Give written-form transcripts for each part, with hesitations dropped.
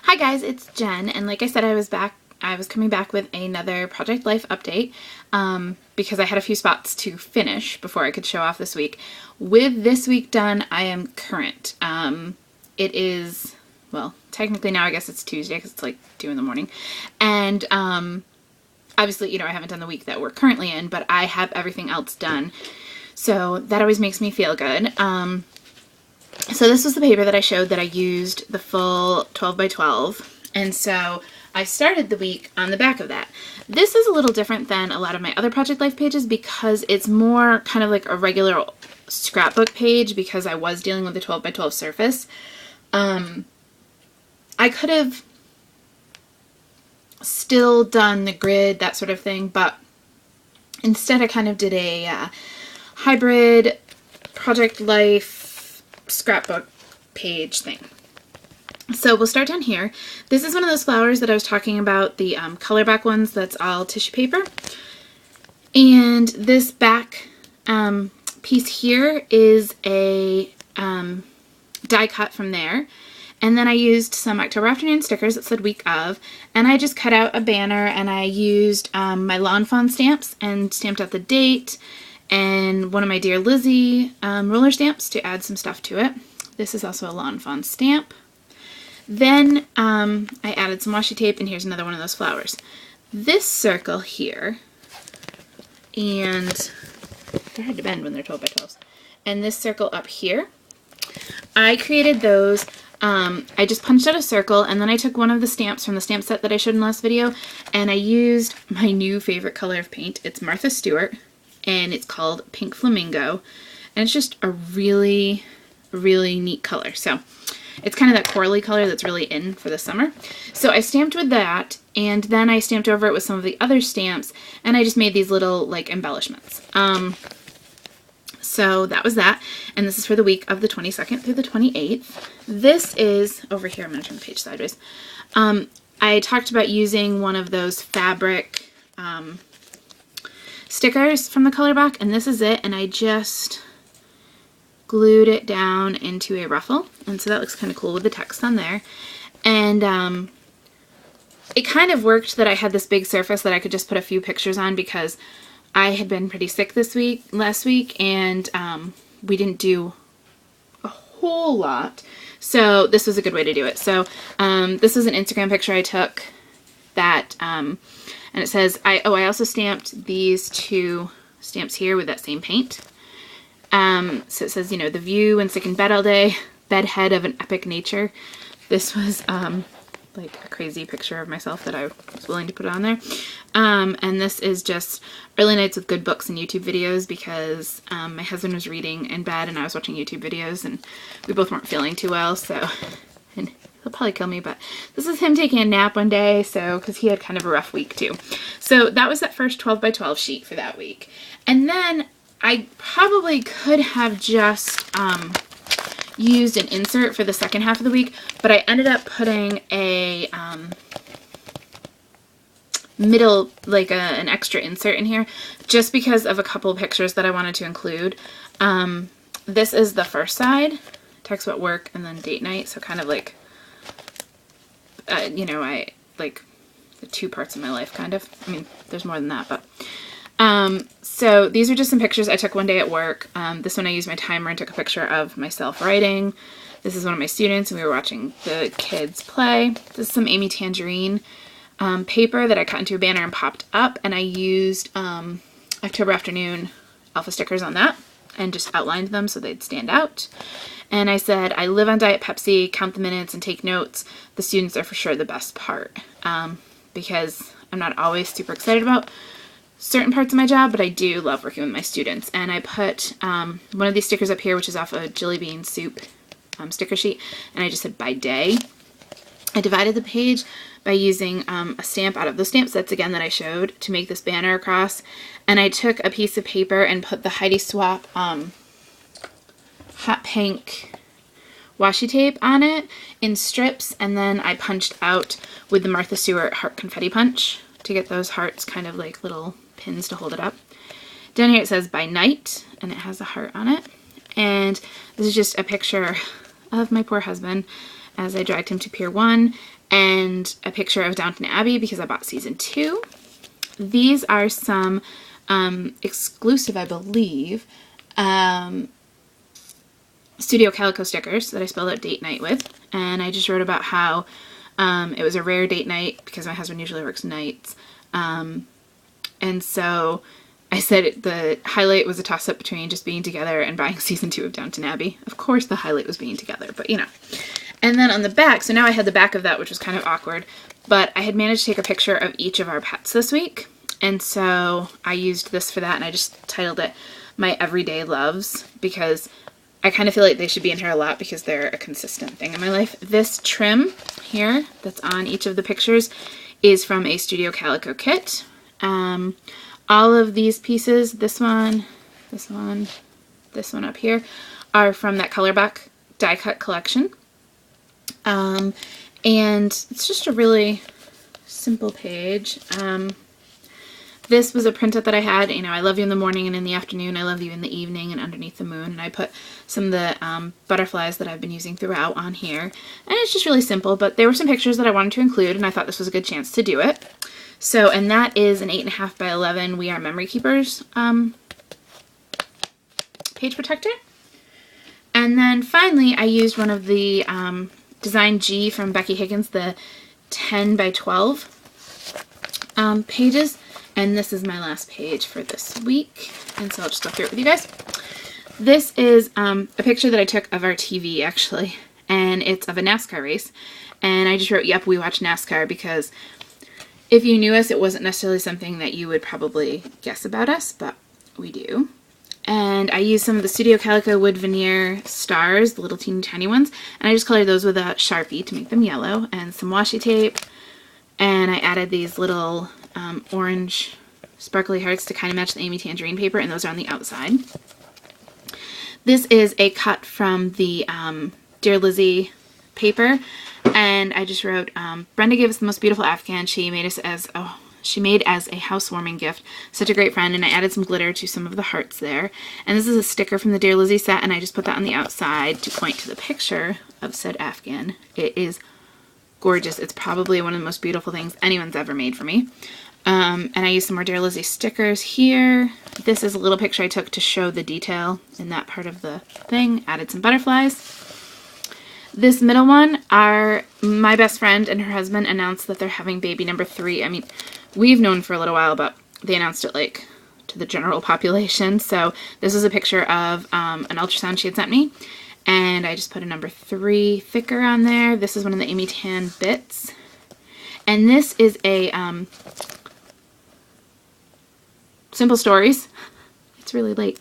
Hi guys, it's Jen, and like I said, I was coming back with another Project Life update because I had a few spots to finish before I could show off this week. With this week done, I am current. It is, well, technically now I guess it's Tuesday because it's like 2 in the morning. And obviously, you know, I haven't done the week that we're currently in, but I have everything else done. So that always makes me feel good. So this was the paper that I showed that I used the full 12 by 12. And so I started the week on the back of that. This is a little different than a lot of my other Project Life pages because it's more kind of like a regular scrapbook page because I was dealing with the 12 by 12 surface. I could have still done the grid, that sort of thing, but instead I kind of did a hybrid Project Life scrapbook page thing. So we'll start down here. This is one of those flowers that I was talking about, the color back ones that's all tissue paper. And this back piece here is a die cut from there. And then I used some October afternoon stickers that said week of, and I just cut out a banner and I used my Lawn Fawn stamps and stamped out the date and one of my Dear Lizzie roller stamps to add some stuff to it. This is also a Lawn Fawn stamp. Then I added some washi tape, and here's another one of those flowers. This circle here, and they're hard to bend when they're 12 by 12s, and this circle up here, I created those. I just punched out a circle, and then I took one of the stamps from the stamp set that I showed in the last video, and I used my new favorite color of paint. It's Martha Stewart, and it's called Pink Flamingo, and it's just a really, really neat color. So it's kind of that corally color that's really in for the summer. So I stamped with that, and then I stamped over it with some of the other stamps, and I just made these little like embellishments. So that was that, and this is for the week of the 22nd through the 28th. This is, over here, I'm going to turn the page sideways. I talked about using one of those fabric stickers from the color book, and this is it, and I just glued it down into a ruffle, and so that looks kind of cool with the text on there. And it kind of worked that I had this big surface that I could just put a few pictures on because I had been pretty sick last week, and we didn't do a whole lot, so this was a good way to do it. So this was an Instagram picture I took that, and it says, I also stamped these two stamps here with that same paint. So it says, you know, the view when sick in bed all day, bedhead of an epic nature. This was like a crazy picture of myself that I was willing to put on there. And this is just early nights with good books and YouTube videos because my husband was reading in bed and I was watching YouTube videos, and we both weren't feeling too well, so, and he'll probably kill me, but this is him taking a nap one day, so, because he had kind of a rough week too. So that was that first 12 by 12 sheet for that week. And then I probably could have just used an insert for the second half of the week, but I ended up putting a middle, like an extra insert in here just because of a couple of pictures that I wanted to include. This is the first side, text about work, and then date night, so kind of like, you know, I like the two parts of my life, kind of. I mean, there's more than that, but so these are just some pictures I took one day at work. This one I used my timer and took a picture of myself writing. This is one of my students, and we were watching the kids play. This is some Amy Tangerine paper that I cut into a banner and popped up, and I used October afternoon alpha stickers on that and just outlined them so they'd stand out. And I said, I live on Diet Pepsi, count the minutes and take notes. The students are for sure the best part, because I'm not always super excited about certain parts of my job, but I do love working with my students. And I put one of these stickers up here, which is off a Jelly Bean Soup sticker sheet, and I just said by day. I divided the page by using a stamp out of those stamp sets again that I showed to make this banner across, and I took a piece of paper and put the Heidi Swap hot pink washi tape on it in strips, and then I punched out with the Martha Stewart heart confetti punch to get those hearts kind of like little pins to hold it up. Down here it says by night, and it has a heart on it, and this is just a picture of my poor husband as I dragged him to Pier 1, and a picture of Downton Abbey because I bought season 2. These are some exclusive, I believe, Studio Calico stickers that I spelled out date night with, and I just wrote about how it was a rare date night because my husband usually works nights, and so I said the highlight was a toss-up between just being together and buying season 2 of Downton Abbey. Of course the highlight was being together, but you know. And then on the back, so now I had the back of that, which was kind of awkward, but I had managed to take a picture of each of our pets this week, and so I used this for that, and I just titled it My Everyday Loves, because I kind of feel like they should be in here a lot because they're a consistent thing in my life. This trim here that's on each of the pictures is from a Studio Calico kit. All of these pieces, this one up here, are from that Colorback die cut collection. And it's just a really simple page. This was a printout that I had, you know, I love you in the morning and in the afternoon, I love you in the evening and underneath the moon, and I put some of the butterflies that I've been using throughout on here, and it's just really simple, but there were some pictures that I wanted to include, and I thought this was a good chance to do it. So, and that is an 8.5 by 11 We Are Memory Keepers page protector. And then finally, I used one of the Design G from Becky Higgins, the 10 by 12 pages. And this is my last page for this week. And so I'll just go through it with you guys. This is a picture that I took of our TV, actually. And it's of a NASCAR race. And I just wrote, yep, we watch NASCAR, because if you knew us, it wasn't necessarily something that you would probably guess about us, but we do. And I used some of the Studio Calico wood veneer stars, the little teeny tiny ones, and I just colored those with a Sharpie to make them yellow, and some washi tape. And I added these little orange sparkly hearts to kind of match the Amy Tangerine paper, and those are on the outside. This is a cut from the Dear Lizzie paper, and I just wrote, Brenda gave us the most beautiful Afghan. She made as a housewarming gift. Such a great friend. And I added some glitter to some of the hearts there. And this is a sticker from the Dear Lizzie set, and I just put that on the outside to point to the picture of said Afghan. It is gorgeous. It's probably one of the most beautiful things anyone's ever made for me. And I used some more Dear Lizzie stickers here. This is a little picture I took to show the detail in that part of the thing. Added some butterflies. This middle one, my best friend and her husband announced that they're having baby number 3. I mean, we've known for a little while, but they announced it like to the general population. So this is a picture of an ultrasound she had sent me, and I just put a number 3 thicker on there. This is one of the Amy Tan bits, and this is a Simple Stories. It's really late.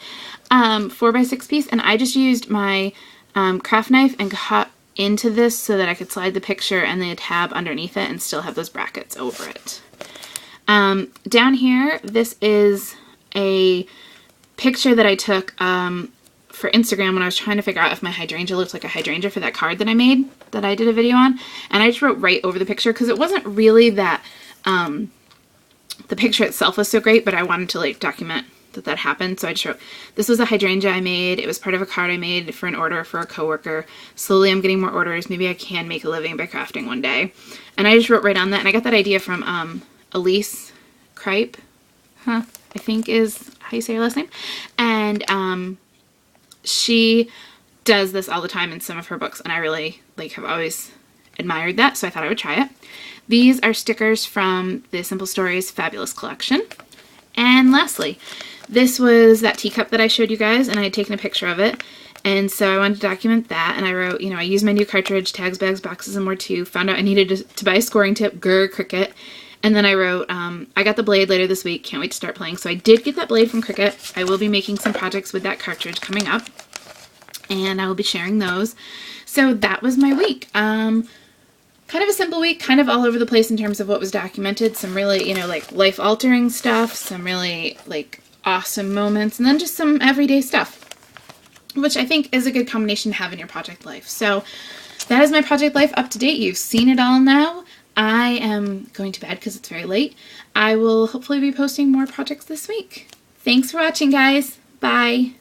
4x6 piece, and I just used my craft knife and cut into this so that I could slide the picture and the tab underneath it and still have those brackets over it. Down here, this is a picture that I took for Instagram when I was trying to figure out if my hydrangea looked like a hydrangea for that card that I made, that I did a video on, and I just wrote right over the picture because it wasn't really that the picture itself was so great, but I wanted to like document that happened. So I just wrote, this was a hydrangea I made. It was part of a card I made for an order for a coworker. Slowly I'm getting more orders. Maybe I can make a living by crafting one day. And I just wrote right on that. And I got that idea from Elise Kripe, I think is how you say her last name. And she does this all the time in some of her books, and I really have always admired that, so I thought I would try it. These are stickers from the Simple Stories Fabulous collection. And lastly, this was that teacup that I showed you guys, and I had taken a picture of it, and so I wanted to document that, and I wrote, I used my new cartridge, tags, bags, boxes, and more too. Found out I needed to buy a scoring tip, grr, Cricut. And then I wrote, I got the blade later this week, can't wait to start playing. So I did get that blade from Cricut. I will be making some projects with that cartridge coming up, and I will be sharing those. So that was my week. Kind of a simple week, kind of all over the place in terms of what was documented. Some really, life-altering stuff, some really, awesome moments, and then just some everyday stuff, which I think is a good combination to have in your project life. So that is my project life up to date. You've seen it all now. I am going to bed because it's very late. I will hopefully be posting more projects this week. Thanks for watching, guys. Bye.